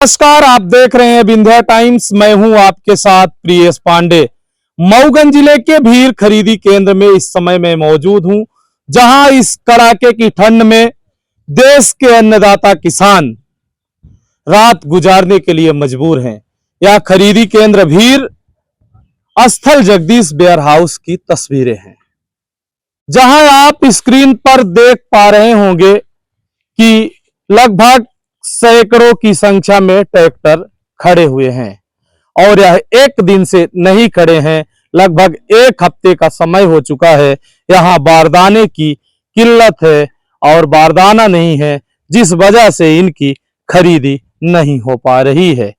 नमस्कार, आप देख रहे हैं विंध्या टाइम्स। मैं हूं आपके साथ प्रियेश पांडे। मऊगंज जिले के भीड़ खरीदी केंद्र में इस समय मैं मौजूद हूं, जहां इस कड़ाके की ठंड में देश के अन्नदाता किसान रात गुजारने के लिए मजबूर हैं। यह खरीदी केंद्र भीड़ स्थल जगदीश वेयर हाउस की तस्वीरें हैं, जहां आप स्क्रीन पर देख पा रहे होंगे कि लगभग सैकड़ों की संख्या में ट्रैक्टर खड़े हुए हैं और यह एक दिन से नहीं खड़े हैं, लगभग एक हफ्ते का समय हो चुका है। यहाँ बारदाने की किल्लत है और बारदाना नहीं है, जिस वजह से इनकी खरीदी नहीं हो पा रही है।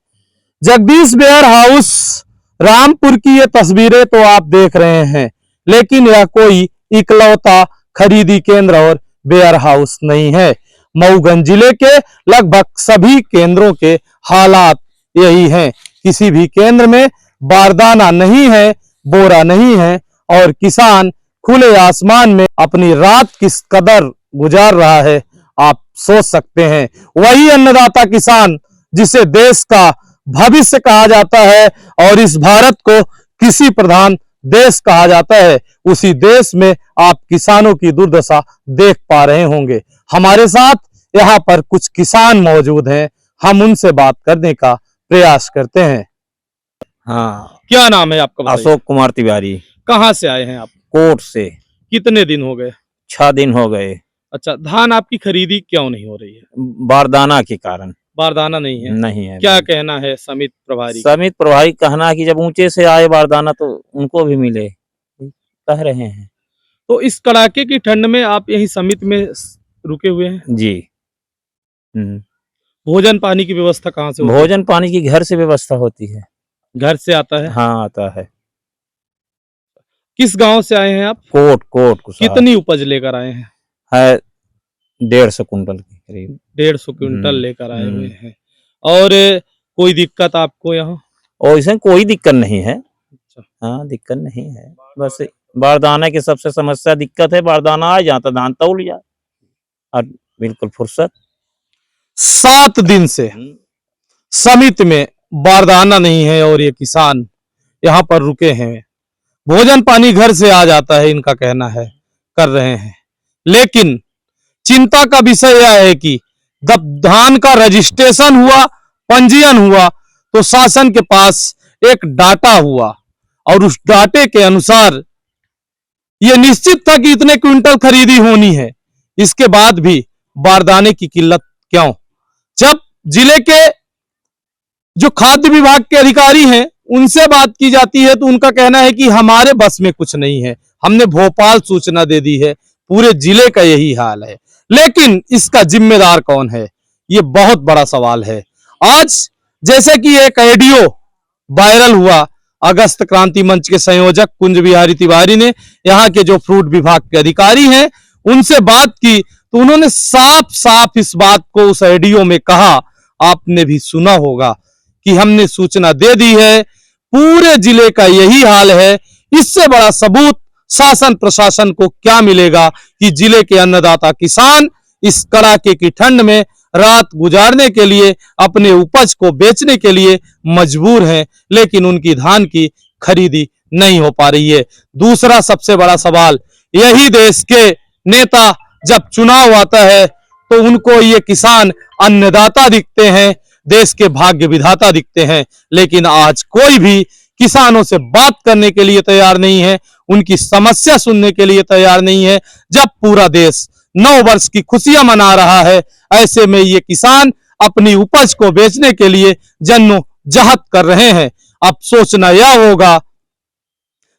जगदीश वेयर हाउस रामपुर की ये तस्वीरें तो आप देख रहे हैं, लेकिन यह कोई इकलौता खरीदी केंद्र और वेयर हाउस नहीं है। मऊगंज जिले के लगभग सभी केंद्रों के हालात यही हैं। किसी भी केंद्र में बारदाना नहीं है, बोरा नहीं है और किसान खुले आसमान में अपनी रात किस कदर गुजार रहा है, आप सोच सकते हैं। वही अन्नदाता किसान जिसे देश का भविष्य कहा जाता है और इस भारत को कृषि प्रधान देश कहा जाता है, उसी देश में आप किसानों की दुर्दशा देख पा रहे होंगे। हमारे साथ यहाँ पर कुछ किसान मौजूद हैं, हम उनसे बात करने का प्रयास करते हैं। हाँ, क्या नाम है आपका? बताइए। अशोक कुमार तिवारी। कहाँ से आए हैं आप? कोट से। कितने दिन हो गए? 6 दिन हो गए। अच्छा, धान आपकी खरीदी क्यों नहीं हो रही है? बारदाना के कारण। बारदाना नहीं है? नहीं है। क्या कहना है समिति प्रभारी? समिति प्रभारी कहना है कि जब ऊंचे से आए बारदाना तो उनको भी मिले, कह रहे हैं। तो इस कड़ाके की ठंड में आप यही समिति में रुके हुए हैं? जी। भोजन पानी की व्यवस्था कहाँ से होती है? भोजन पानी की घर से व्यवस्था होती है। घर से आता है? हाँ, आता है। किस गांव से आए हैं आप? कोट कितनी उपज लेकर आए हैं? है 150 कुंटल के करीब। 150 क्विंटल लेकर आए हुए हैं। और कोई दिक्कत आपको यहाँ? और इसमें कोई दिक्कत नहीं है। अच्छा। हाँ, दिक्कत नहीं है, बस बारदाना की सबसे समस्या दिक्कत है। बारदाना आ जाता धान तौल जाए और बिल्कुल फुर्सत। 7 दिन से समिति में बारदाना नहीं है और ये किसान यहाँ पर रुके हैं। भोजन पानी घर से आ जाता है, इनका कहना है, कर रहे हैं। लेकिन चिंता का विषय यह है कि जब धान का रजिस्ट्रेशन हुआ, पंजीयन हुआ, तो शासन के पास एक डाटा हुआ और उस डाटे के अनुसार यह निश्चित था कि इतने क्विंटल खरीदी होनी है। इसके बाद भी बारदाने की किल्लत क्यों? जब जिले के जो खाद्य विभाग के अधिकारी हैं उनसे बात की जाती है तो उनका कहना है कि हमारे बस में कुछ नहीं है, हमने भोपाल सूचना दे दी है। पूरे जिले का यही हाल है, लेकिन इसका जिम्मेदार कौन है, ये बहुत बड़ा सवाल है। आज जैसे कि एक ऑडियो वायरल हुआ, अगस्त क्रांति मंच के संयोजक कुंज बिहारी तिवारी ने यहाँ के जो फ्रूट विभाग के अधिकारी हैं उनसे बात की तो उन्होंने साफ साफ इस बात को उस ऑडियो में कहा, आपने भी सुना होगा कि हमने सूचना दे दी है, पूरे जिले का यही हाल है। इससे बड़ा सबूत शासन प्रशासन को क्या मिलेगा कि जिले के अन्नदाता किसान इस कड़ाके की ठंड में रात गुजारने के लिए अपने उपज को बेचने के लिए मजबूर हैं, लेकिन उनकी धान की खरीदी नहीं हो पा रही है। दूसरा सबसे बड़ा सवाल, यही देश के नेता जब चुनाव आता है तो उनको ये किसान अन्नदाता दिखते हैं, देश के भाग्य विधाता दिखते हैं, लेकिन आज कोई भी किसानों से बात करने के लिए तैयार नहीं है, उनकी समस्या सुनने के लिए तैयार नहीं है। जब पूरा देश 9 वर्ष की खुशियां मना रहा है, ऐसे में ये किसान अपनी उपज को बेचने के लिए जन्नोजहद कर रहे हैं। अब सोचना यह होगा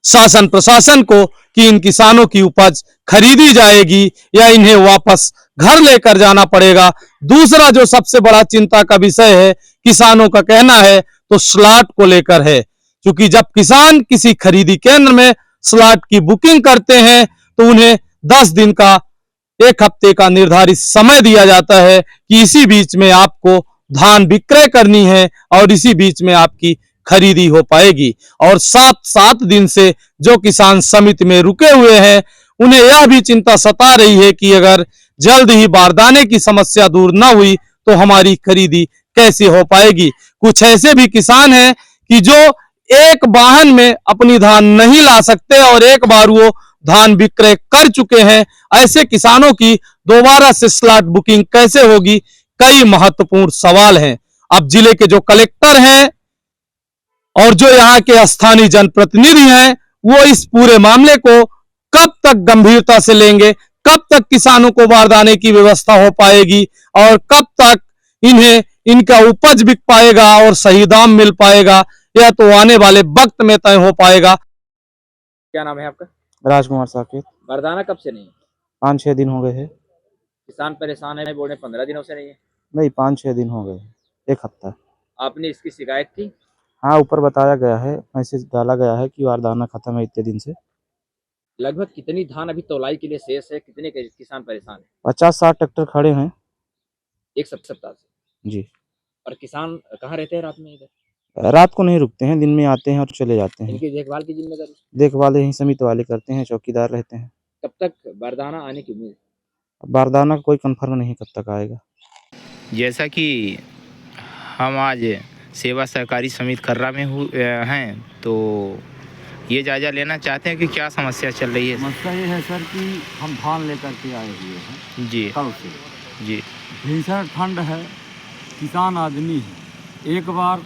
शासन प्रशासन को कि इन किसानों की उपज खरीदी जाएगी या इन्हें वापस घर लेकर जाना पड़ेगा। दूसरा जो सबसे बड़ा चिंता का विषय है, किसानों का कहना है तो स्लॉट को लेकर है, क्योंकि जब किसान किसी खरीदी केंद्र में स्लॉट की बुकिंग करते हैं तो उन्हें 10 दिन का, 1 हफ्ते का निर्धारित समय दिया जाता है कि इसी बीच में आपको धान विक्रय करनी है और इसी बीच में आपकी खरीदी हो पाएगी। और 7 दिन से जो किसान समिति में रुके हुए हैं उन्हें यह भी चिंता सता रही है कि अगर जल्द ही बारदाने की समस्या दूर न हुई तो हमारी खरीदी कैसी हो पाएगी। कुछ ऐसे भी किसान हैं कि जो एक वाहन में अपनी धान नहीं ला सकते और एक बार वो धान विक्रय कर चुके हैं। ऐसे किसानों की दोबारा से स्लॉट बुकिंग कैसे होगी, कई महत्वपूर्ण सवाल हैं। अब जिले के जो कलेक्टर हैं और जो यहाँ के स्थानीय जनप्रतिनिधि हैं, वो इस पूरे मामले को कब तक गंभीरता से लेंगे, कब तक किसानों को बारदाने की व्यवस्था हो पाएगी और कब तक इन्हें इनका उपज बिक पाएगा और सही दाम मिल पाएगा, यह तो आने वाले वक्त में तय हो पाएगा। क्या नाम है आपका? राजकुमार साकेत। बारदाना कब से नहीं है? 5-6 दिन हो गए हैं। किसान परेशान है, बोल रहे 15 दिनों से नहीं है। नहीं, 5-6 दिन हो गए हैं, 1 हफ्ता। आपने इसकी शिकायत की? हाँ, ऊपर बताया गया है, मैसेज डाला गया है कि बारदाना खत्म है इतने दिन से। लगभग कितनी धान अभी तौलाई के लिए शेष है, कितने किसान परेशान है? 50-60 ट्रैक्टर खड़े हैं। एक सप्ताह से। जी। और किसान कहाँ रहते हैं रात में? इधर रात को नहीं रुकते हैं, दिन में आते हैं और चले जाते हैं। इनकी देखभाल की जिम्मेदारी देखभाल यहीं समिति वाले करते हैं, चौकीदार रहते हैं। कब तक बारदाना आने की उम्मीद? बारदाना का कोई कंफर्म नहीं कब तक आएगा। जैसा कि हम आज सेवा सहकारी समिति खर्रा में हैं, तो ये जायजा लेना चाहते हैं कि क्या समस्या चल रही है। समस्या ये है सर कि हम धान लेकर के आए हुए हैं जी कल से। जी भीषण ठंड है, किसान आदमी है। एक बार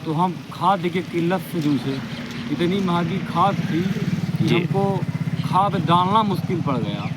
तो हम खाद की किल्लत से जूझे, इतनी महंगी खाद थी कि जी। हमको खाद डालना मुश्किल पड़ गया।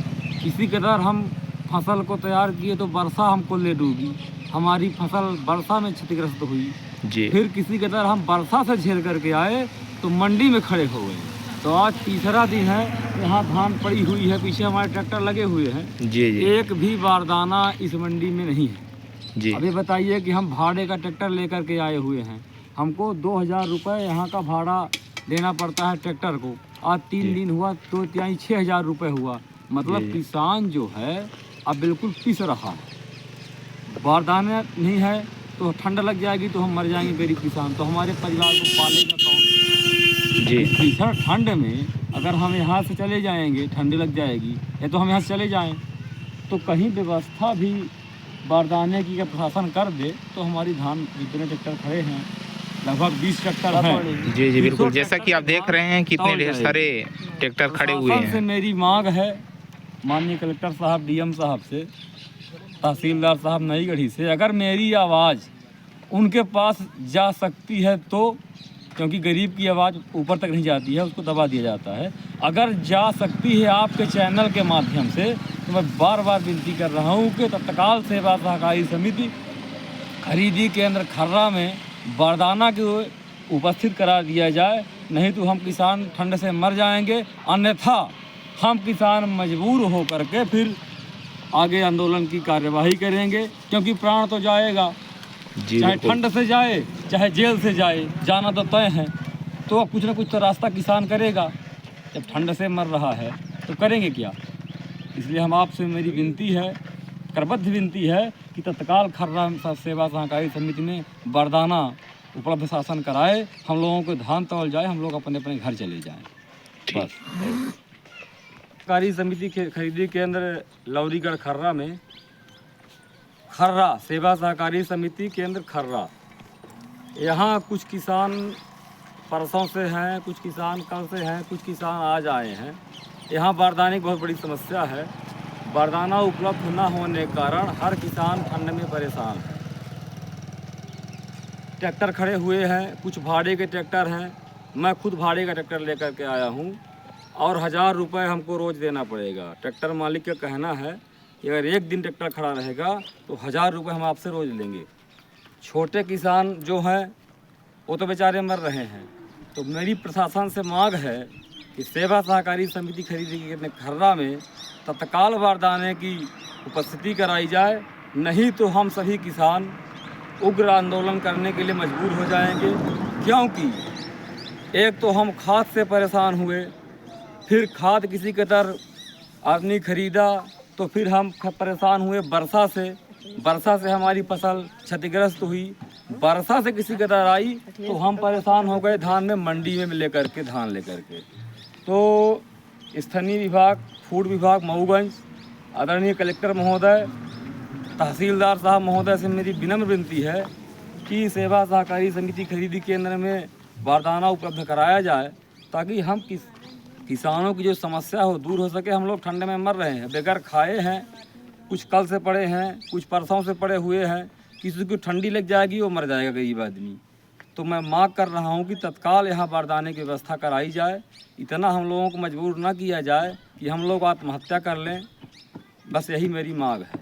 किसी कदर हम फसल को तैयार किए तो वर्षा हमको ले डूबी, हमारी फसल वर्षा में क्षतिग्रस्त हुई। जी फिर किसी कदर हम वर्षा से झेल करके आए तो मंडी में खड़े हो गए। तो आज तीसरा दिन है, यहाँ धान पड़ी हुई है, पीछे हमारे ट्रैक्टर लगे हुए हैं। जी जी एक भी बारदाना इस मंडी में नहीं है। जी अभी बताइए कि हम भाड़े का ट्रैक्टर लेकर के आए हुए हैं, हमको 2000 रुपये यहाँ का भाड़ा देना पड़ता है ट्रैक्टर को। आज 3 दिन हुआ तो 6000 रुपये हुआ। मतलब जी। किसान जो है अब बिल्कुल पिस रहा है। बारदाना नहीं है तो ठंड लग जाएगी तो हम मर जाएंगे गरीब किसान, तो हमारे परिवार को पालेगा कौन? जी भीषण ठंड में अगर हम यहाँ से चले जाएंगे, ठंड लग जाएगी, या तो हम यहाँ से चले जाएं तो कहीं व्यवस्था भी बारदाने की अगर प्रशासन कर दे तो हमारी धान जितने ट्रैक्टर खड़े हैं, लगभग 20 ट्रैक्टर हैं। जी जी बिल्कुल, 200 जैसा कि आप देख रहे हैं कितने तौल ढेर जाएगी। सारे ट्रैक्टर खड़े हुए प्रशासन से हैं। मेरी मांग है, माननीय कलेक्टर साहब, डीएम साहब से, तहसीलदार साहब नईगढ़ी से, अगर मेरी आवाज़ उनके पास जा सकती है तो, क्योंकि गरीब की आवाज़ ऊपर तक नहीं जाती है, उसको दबा दिया जाता है। अगर जा सकती है आपके चैनल के माध्यम से तो मैं बार बार विनती कर रहा हूँ कि तत्काल सेवा सहकारी समिति खरीदी केंद्र खर्रा में बारदाना को उपस्थित करा दिया जाए, नहीं तो हम किसान ठंड से मर जाएंगे। अन्यथा हम किसान मजबूर हो करके फिर आगे आंदोलन की कार्यवाही करेंगे, क्योंकि प्राण तो जाएगा, जी चाहे बिल्कुल। ठंड से जाए चाहे जेल से जाए, जाना तो तय है। तो कुछ ना कुछ तो रास्ता किसान करेगा। जब ठंड से मर रहा है तो करेंगे क्या? इसलिए हम आपसे मेरी विनती है, करबद्ध विनती है कि तत्काल खर्रा सेवा सहकारी समिति में बारदाना उपलब्ध शासन कराए, हम लोगों को धान तौल जाए, हम लोग अपने अपने घर चले जाएं। बस। सहकारी समिति के खरीदी केंद्र लौरीगढ़ खर्रा में, खर्रा सेवा सहकारी समिति केंद्र खर्रा, यहाँ कुछ किसान परसों से हैं, कुछ किसान कल से हैं, कुछ किसान आज आए हैं। यहाँ बारदाने की बहुत बड़ी समस्या है। बारदाना उपलब्ध न होने के कारण हर किसान ठंड में परेशान है। ट्रैक्टर खड़े हुए हैं, कुछ भाड़े के ट्रैक्टर हैं, मैं खुद भाड़े का ट्रैक्टर लेकर के आया हूँ और 1000 रुपये हमको रोज़ देना पड़ेगा। ट्रैक्टर मालिक का कहना है कि अगर एक दिन ट्रैक्टर खड़ा रहेगा तो 1000 रुपये हम आपसे रोज़ लेंगे। छोटे किसान जो हैं वो तो बेचारे मर रहे हैं। तो मेरी प्रशासन से मांग है कि सेवा सहकारी समिति खरीदी के खर्रा में तत्काल बारदाने की उपस्थिति कराई जाए, नहीं तो हम सभी किसान उग्र आंदोलन करने के लिए मजबूर हो जाएंगे। क्योंकि एक तो हम खाद से परेशान हुए, फिर खाद किसी कदर आदमी खरीदा तो फिर हम परेशान हुए वर्षा से हमारी फसल क्षतिग्रस्त हुई। वर्षा से किसी कदर आई तो हम परेशान हो गए धान में, मंडी में लेकर के धान लेकर के। तो स्थानीय विभाग, फूड विभाग मऊगंज, आदरणीय कलेक्टर महोदय, तहसीलदार साहब महोदय से मेरी विनम्र विनती है कि सेवा सहकारी समिति खरीदी केंद्र में बारदाना उपलब्ध कराया जाए, ताकि हम किसानों की जो समस्या हो दूर हो सके। हम लोग ठंड में मर रहे हैं, बेगर खाए हैं, कुछ कल से पड़े हैं, कुछ परसों से पड़े हुए हैं। किसी को ठंडी लग जाएगी, वो मर जाएगा गरीब आदमी। तो मैं मांग कर रहा हूँ कि तत्काल यहाँ बारदाने की व्यवस्था कराई जाए। इतना हम लोगों को मजबूर ना किया जाए कि हम लोग आत्महत्या कर लें। बस यही मेरी मांग है।